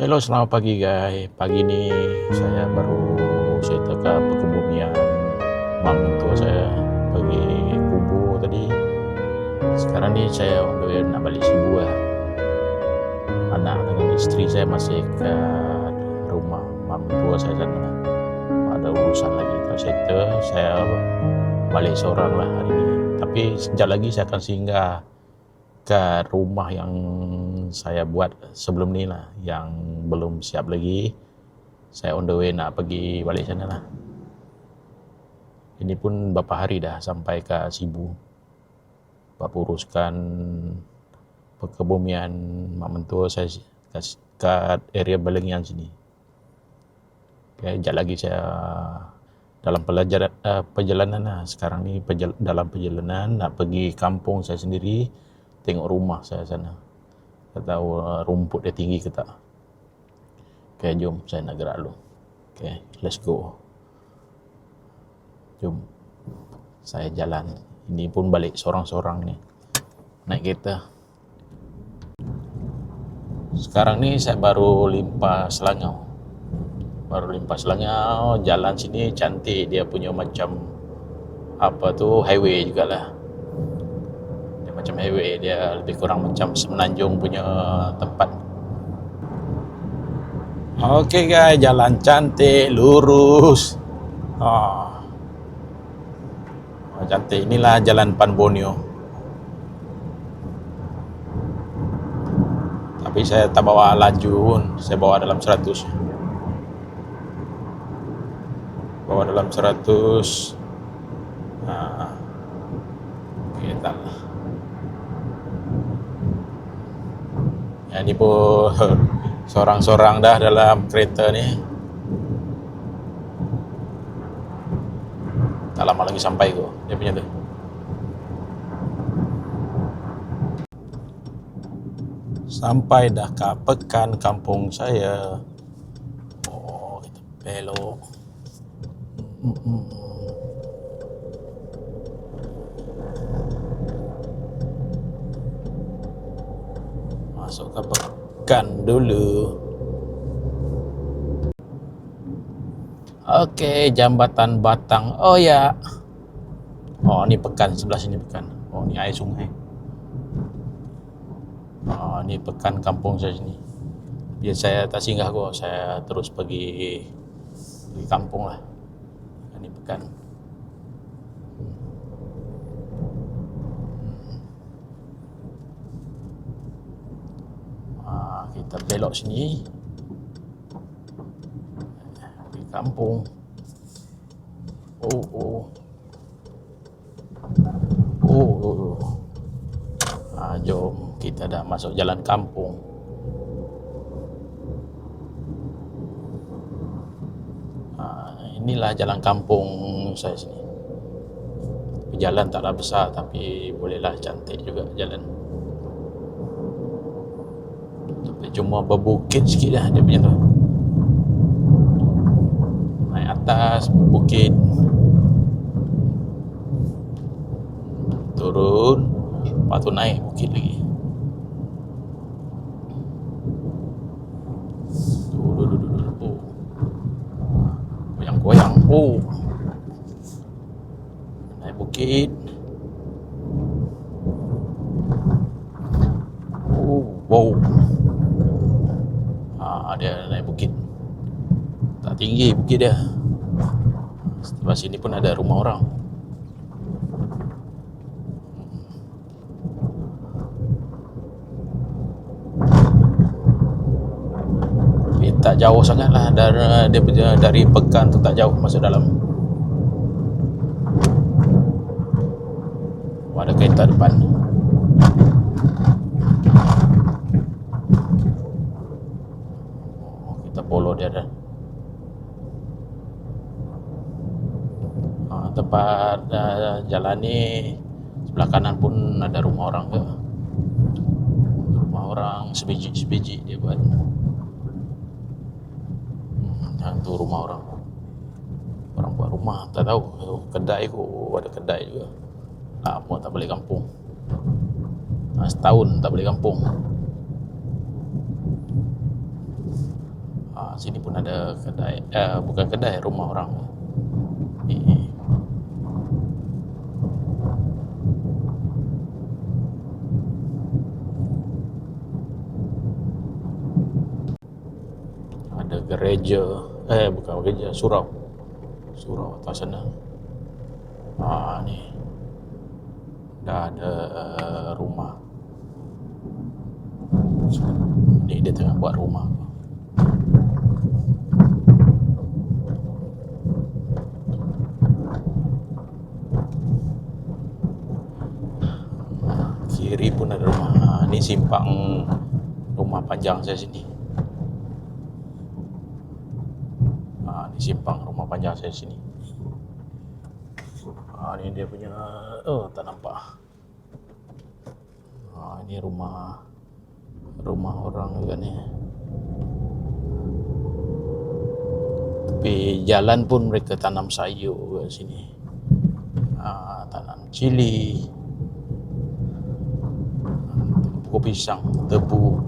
Halo, selamat pagi guys. Pagi ini saya baru cerita ke perkebunan mak mentua saya pergi kubur tadi. Sekarang ni saya on the way nak balik Sibu lah. Anak dengan isteri saya masih ke rumah mak mentua saya sana. Ada urusan lagi tak cerita. Saya balik seorang lah hari ni. Tapi sekejap lagi saya akan singgah ke rumah yang saya buat sebelum ni lah, yang belum siap lagi. Saya on the way nak pergi balik sana lah. Ini pun berapa hari dah sampai ke Sibu, buat uruskan perkebunan mak mentua saya ke area Belengian sini. Okay, sekejap lagi saya dalam perjalanan lah. Sekarang ni dalam perjalanan nak pergi kampung saya sendiri, tengok rumah saya sana. Tak tahu rumput dia tinggi ke tak. Okay, jom saya nak gerak dulu. Okay, let's go. Jom saya jalan. Ini pun balik sorang-sorang ni, naik kereta. Sekarang ni saya baru limpah Selangau. Jalan sini cantik, dia punya macam apa tu, highway jugalah. Dia macam highway, dia lebih kurang macam semenanjung punya tempat. Okey guys, jalan cantik, lurus. Cantik. Inilah Jalan Pan Borneo. Tapi saya tak bawa laju pun, saya bawa dalam 100. Okay, tak lah. Yang ni pun sorang-sorang dah dalam kereta ni. Tak lama lagi sampai tu dia punya tu. Sampai dah ke pekan kampung saya. Oh, kita belok. Masuk ke pekan dulu. Okey, Jambatan Batang. Oh ya. Oh, ni pekan, sebelah sini pekan. Oh, ni air sungai. Oh, ni pekan kampung saya sini. Biar saya tak singgah kok, saya terus pergi kampung lah. Ni pekan. Kita belok sini. Kampung. Jom kita dah masuk jalan kampung. Inilah jalan kampung saya sini. Jalan taklah besar tapi bolehlah cantik juga jalan. Tapi cuma berbukit sikit lah dia punya tu. Atas bukit, turun, lepas tu naik bukit lagi. Goyang-goyang. Naik bukit. Wow. Dia naik bukit. Tak tinggi bukit dia. Sebelah sini pun ada rumah orang. Tapi tak jauh sangat lah dari pekan tu, tak jauh masuk dalam. Ada kereta depan. Kita follow dia dah. Tempat jalan ni sebelah kanan pun ada rumah orang ke. Rumah orang sebiji dia buat. Yang tu rumah orang. Orang buat rumah, tak tahu. Kedai kot, ada kedai juga. Lama tak balik kampung. Setahun tak balik kampung. Sini pun ada kedai, bukan kedai, rumah orang. Ni ada gereja, bukan gereja, surau atas sana. Ni dah ada rumah. Ni dia tengah buat rumah. Kiri pun ada rumah. Ni simpang rumah panjang saya sini. Ni simpang rumah panjang saya sini. Ni dia punya, tak nampak. Ini rumah orang juga ni. Tapi jalan pun mereka tanam sayur kat sini. Tanam cili, pokok pisang, tebu.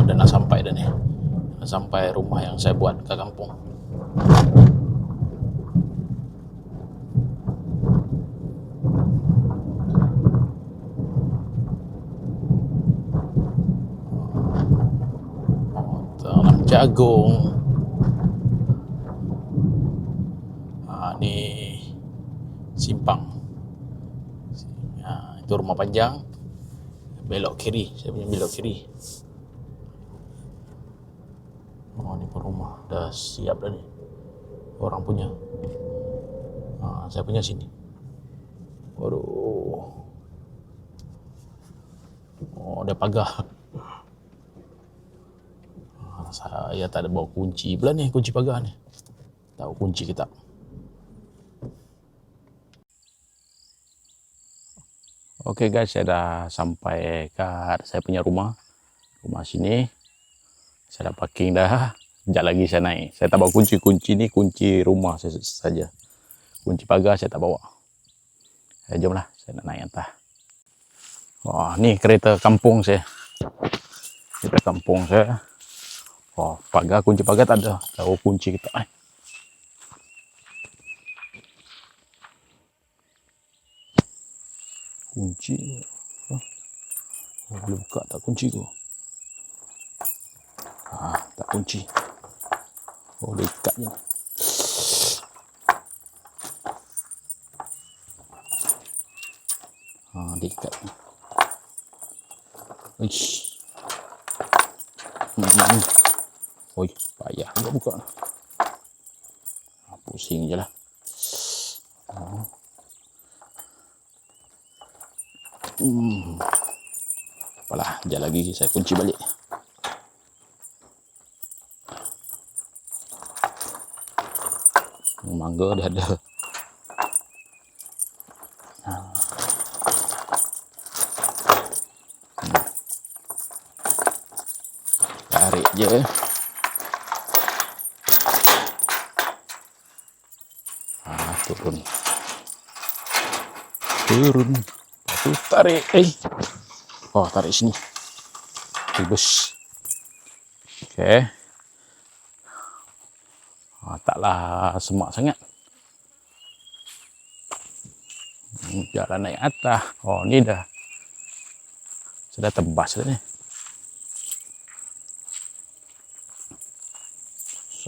Dah nak sampai dah ni. Nak sampai rumah yang saya buat kat kampung. Tanam jagung. Ni simpang. Itu rumah panjang. Belok kiri, saya punya belok kiri. Ni pun rumah dah siap dah ni. Orang punya. Saya punya sini. Waduh. Ada pagar. Saya tak ada bawa kunci pula ni, kunci pagar ni. Tahu kunci ke tak? Okey guys, saya dah sampai kat saya punya rumah. Rumah sini. Saya dah parking dah. Sekejap lagi saya naik. Saya tak bawa kunci. Kunci ni kunci rumah saya saja. Kunci pagar saya tak bawa. Jomlah, saya nak naik atas. Ni kereta kampung saya. Kereta kampung saya. Pagar, kunci pagar tak ada. Tahu kunci kita. Kunci. Boleh buka tak kunci tu? Tak kunci. Boleh ikat je. Diikat. Ish. Oi, payah juga buka. Pusing je lah. Apalah, sekejap lagi saya kunci balik. Mangga dah ada. Tarik je. Turun. Lepas tu tarik. Tarik sini. Ribus. Okey. Taklah semak sangat. Jalan naik atas. Ni dah. Sudah tebas dah ni.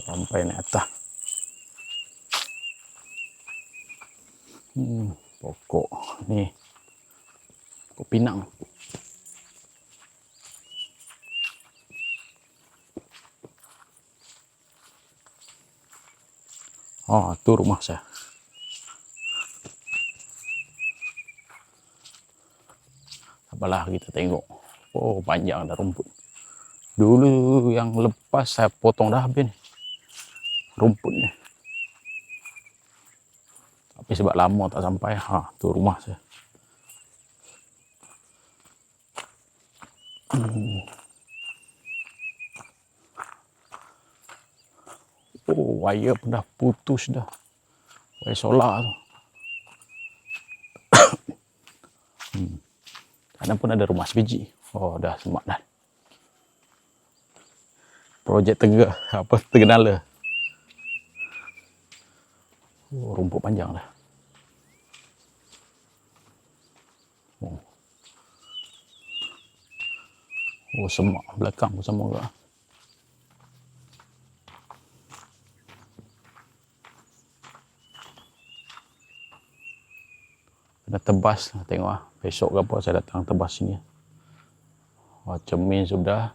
Sampai naik atas. Pokok ni. Pokok pinang. Tu rumah saya. Apalah, kita tengok. Panjang dah rumput. Dulu yang lepas saya potong dah habis ni. Rumputnya. Tapi sebab lama tak sampai. Tu rumah saya. Wire pun dah putus dah. Wire solar tu. Sana pun ada rumah sebiji. Oh, dah semak dah. Projek Tegenala. Oh, rumput panjang dah. Oh, semak belakang pun sama juga. Kena tebas, tengok lah. Besok ke apa saya datang tebas sini. Cermin sudah,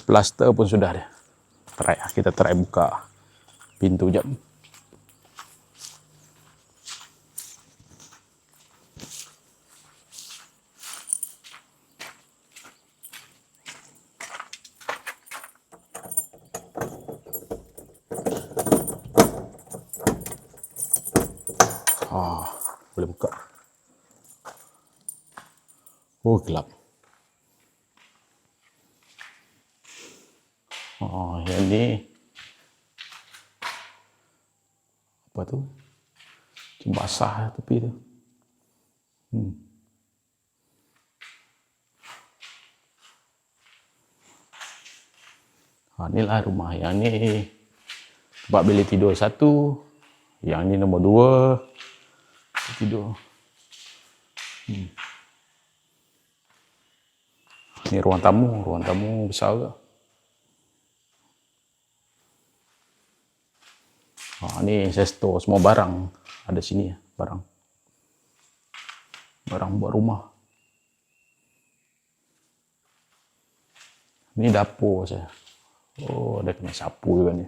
plaster pun sudah dia. Kita try buka pintu jap. Boleh buka. Oh, gelap. Yang ni apa tu? Basah tepi tu. Inilah rumah. Yang ni tempat bilik tidur 1. Yang ni nombor 2. Tidur. Ni ruang tamu. Ruang tamu besar ke. Ni saya store semua barang. Ada sini barang. Barang buat rumah. Ni dapur saya. Oh, ada kena sapu juga ni.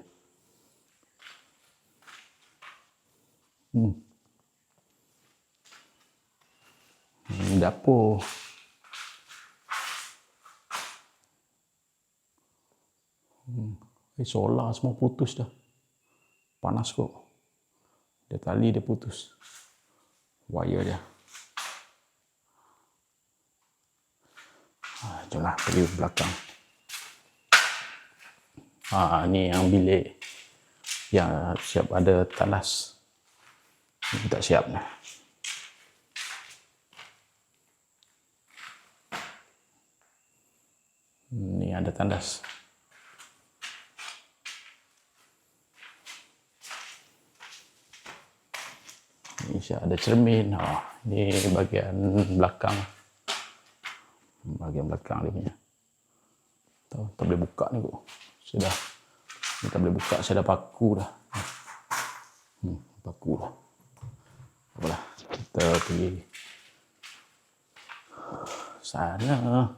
Ni dapur. Solar semua putus dah. Panas kok. Dia tali dia putus. Wire dia. Jomlah pergi belakang. Ni yang bilik yang siap ada talas. Ini tak siap ni. Ni ada tandas. Ni siap ada cermin. Ni bahagian belakang. Bahagian belakang dia punya. Tak boleh buka ni kok. Sudah. Ni tak boleh buka. Saya dah paku dah. Paku dah. Apalah. Kita pergi sana.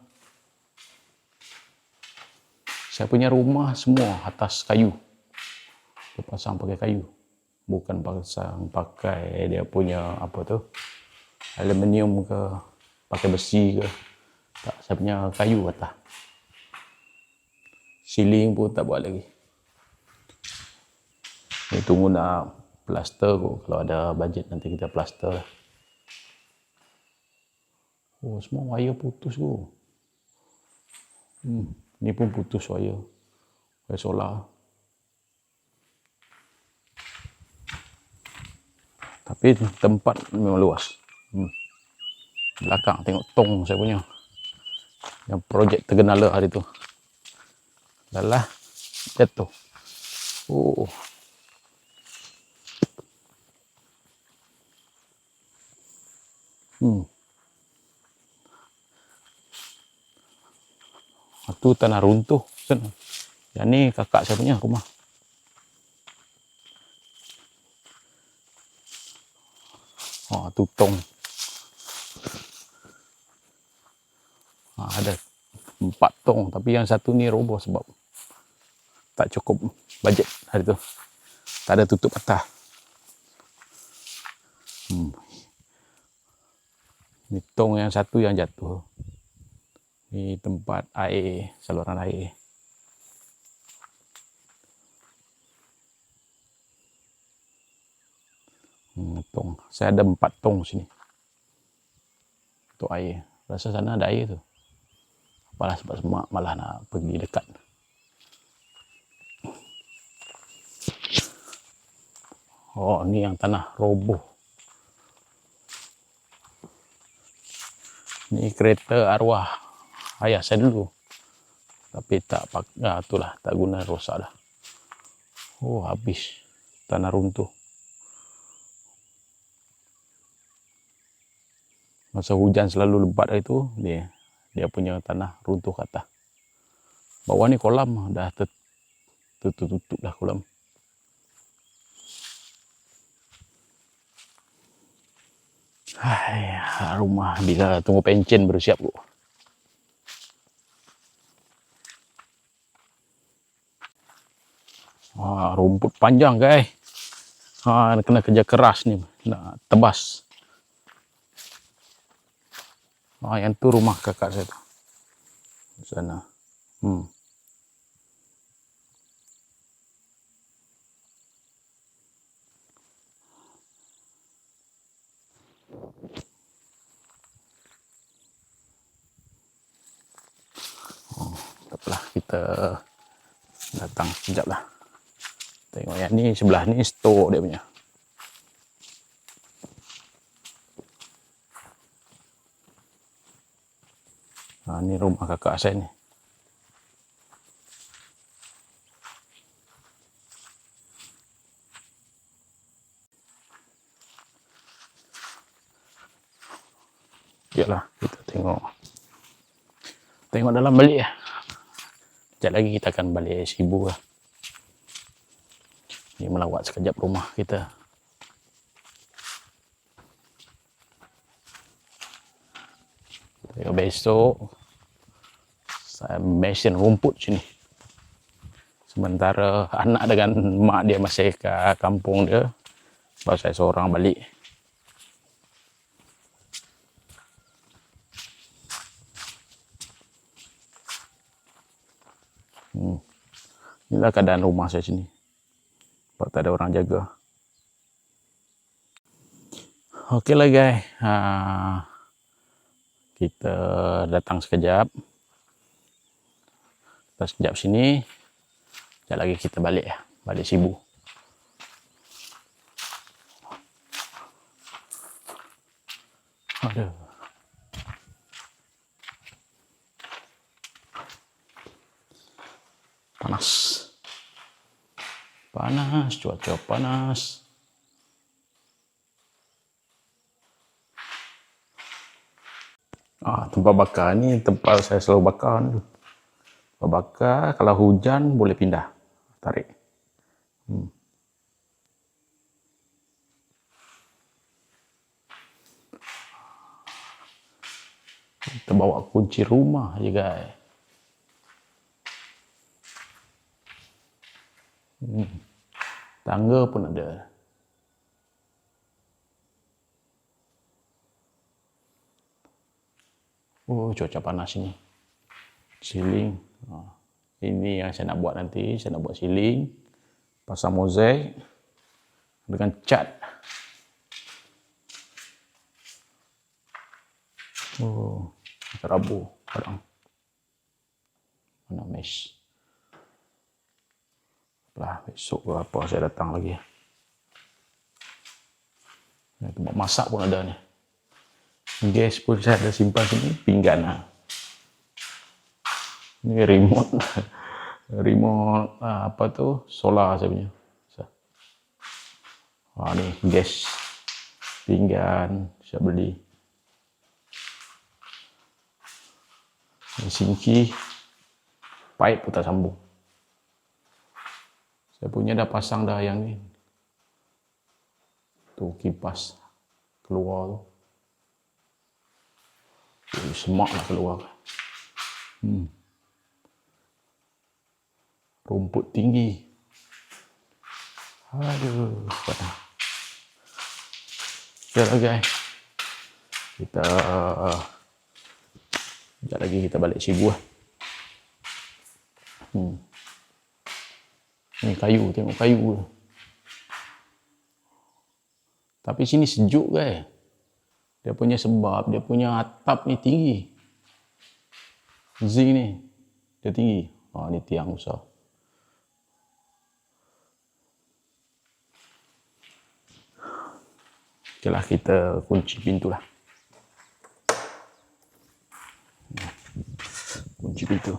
Saya punya rumah semua atas kayu. Dia pasang pakai kayu. Bukan pasang pakai dia punya apa tu. Aluminium ke. Pakai besi ke. Tak, saya punya kayu atas. Ceiling pun tak buat lagi. Ni tunggu nak plaster kot. Kalau ada bajet nanti kita plaster. Semua wire putus kot. Ni pun putus wire. Wire solar. Tapi tempat memang luas. Belakang tengok tong saya punya. Yang projek Tegenala hari tu. Dah jatuh. Itu tanah runtuh. Yang ni kakak saya punya rumah. Tu tong. Ada 4 tong. Tapi yang satu ni roboh sebab tak cukup bajet hari tu. Tak ada tutup atas. Ni tong yang satu yang jatuh. Ni tempat air, saluran air. Tong. Saya ada 4 tong sini. Untuk air. Rasa sana ada air tu. Apalah sebab semak malah nak pergi dekat. Ni yang tanah roboh. Ini kereta arwah ayah saya dulu. Tapi tak itulah, tak guna, rosak dah. Oh, habis. Tanah runtuh. Masa hujan selalu lebat itu, dia punya tanah runtuh ke atas. Bawah ni kolam, dah tutup dah kolam. Hai, rumah bila tunggu pencen baru siap kok. Rumput panjang guys. Kena kerja keras ni nak tebas. Yang tu rumah kakak saya tu. Di sana. Takpelah, kita datang sekejap lah. Tengok yang ni, sebelah ni stok dia punya. Ni rumah kakak saya ni. Sekejaplah, kita tengok dalam balik lah. Sekejap lagi kita akan balik Sibu lah. Ni melawat sekejap rumah kita. Tengok besok saya mesin rumput sini. Sementara anak dengan mak dia masih ke kampung dia, baru saya seorang balik. Inilah keadaan rumah saya sini. Sebab tak ada orang jaga. Okeylah guys. Kita datang sekejap. Kita sekejap sini. Sekejap lagi kita balik ya. Balik Sibu. Aduh. Panas. Panas, cuaca panas. Tempat bakar ni tempat saya selalu bakar dulu. Tempat bakar, kalau hujan boleh pindah. Tarik. Kita bawa kunci rumah je guys. Tangga pun ada. Cuaca panas ini. Siling. Ini yang saya nak buat nanti. Saya nak buat siling. Pasang mozaik. Dengan cat. Terabu. Kadang. Mana mesh. Besok ke apa saya datang lagi. Tempat masak pun ada ni. Gas pun saya ada simpan sini. Pinggan lah. Ini remote. Remote apa tu? Solar saya punya. Ni gas. Pinggan. Saya beli. Ini sinki. Pipe pun tak sambung. Saya punya dah pasang dah yang ni. Tu kipas keluar tu. Semak lah keluar. Rumput tinggi. Aduh, panas. Sekejap guys. Sekejap lagi kita balik Sibu lah. Ni kayu, tengok kayu. Tapi sini sejuk guys. Dia punya sebab, dia punya atap ni tinggi. Zinc ni, dia tinggi. Ni tiang besar. Okeylah, kita kunci pintu lah. kunci pintu.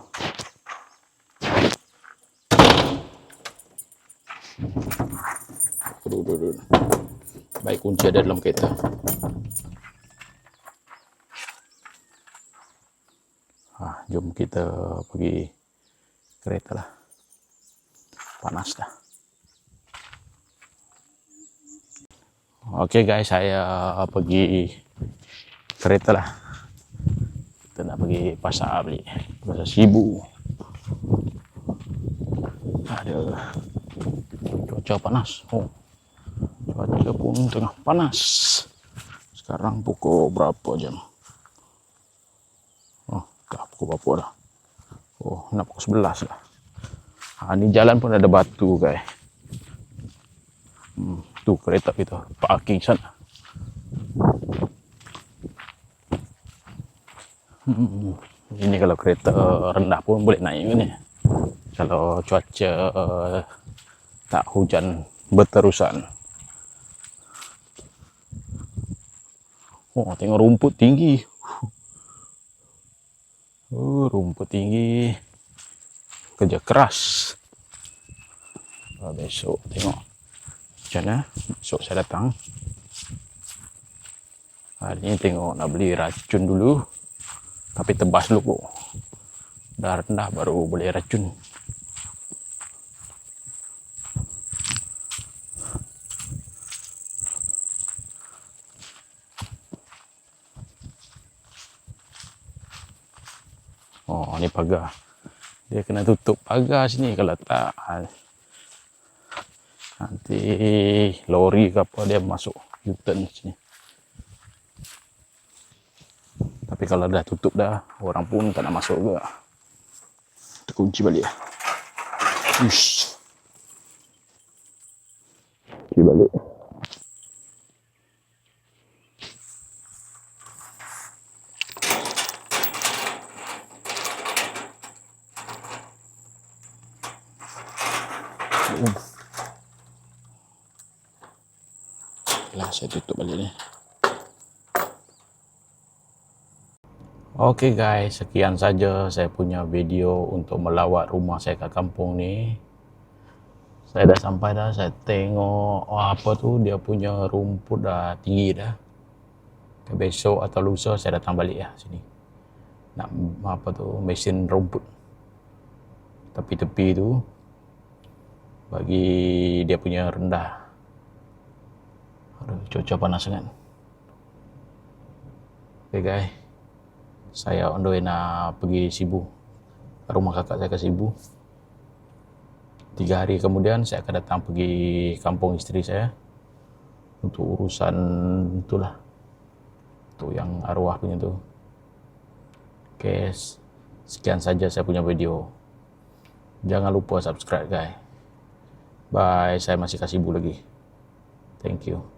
Aduh. Baik, kunci ada dalam kereta. Jom kita pergi kereta lah. Panas dah. Oke guys, saya pergi kereta lah. Kita nak pergi pasar beli. Pasar Sibu. Aduh. Cuaca panas. Cuaca pun tengah panas. Sekarang pukul berapa jam? Dah pukul berapa dah? Nak pukul 11 lah. Ni jalan pun ada batu guys. Tu kereta kita parking sana. Ini kalau kereta rendah pun boleh naik ni. Kalau cuaca tak hujan berterusan. Tengok rumput tinggi. Rumput tinggi. Kerja keras. Besok tengok macam mana. Besok saya datang. Hari ni tengok nak beli racun dulu. Tapi tebas dulu. Dah rendah baru boleh racun. Ni pagar. Dia kena tutup pagar sini, kalau tak nanti lori ke apa dia masuk U-turn sini. Tapi kalau dah tutup dah, orang pun tak nak masuk juga. Terkunci balik lah. Kunci balik. Lah, saya tutup balik ni. Oke guys, sekian saja saya punya video untuk melawat rumah saya kat kampung ni. Saya dah sampai dah, saya tengok apa tu, dia punya rumput dah tinggi dah. Besok atau lusa saya datang balik lah sini. Nak apa tu, mesin rumput. Tepi-tepi tu bagi dia punya rendah. Aduh, cuaca panas sangat. Okay guys, saya on the way nak pergi Sibu, rumah kakak saya ke Sibu. 3 hari kemudian saya akan datang pergi kampung isteri saya untuk urusan itulah, tu yang arwah punya tu. Okay, sekian saja saya punya video. Jangan lupa subscribe guys. Bye, saya masih ke Sibu lagi. Thank you.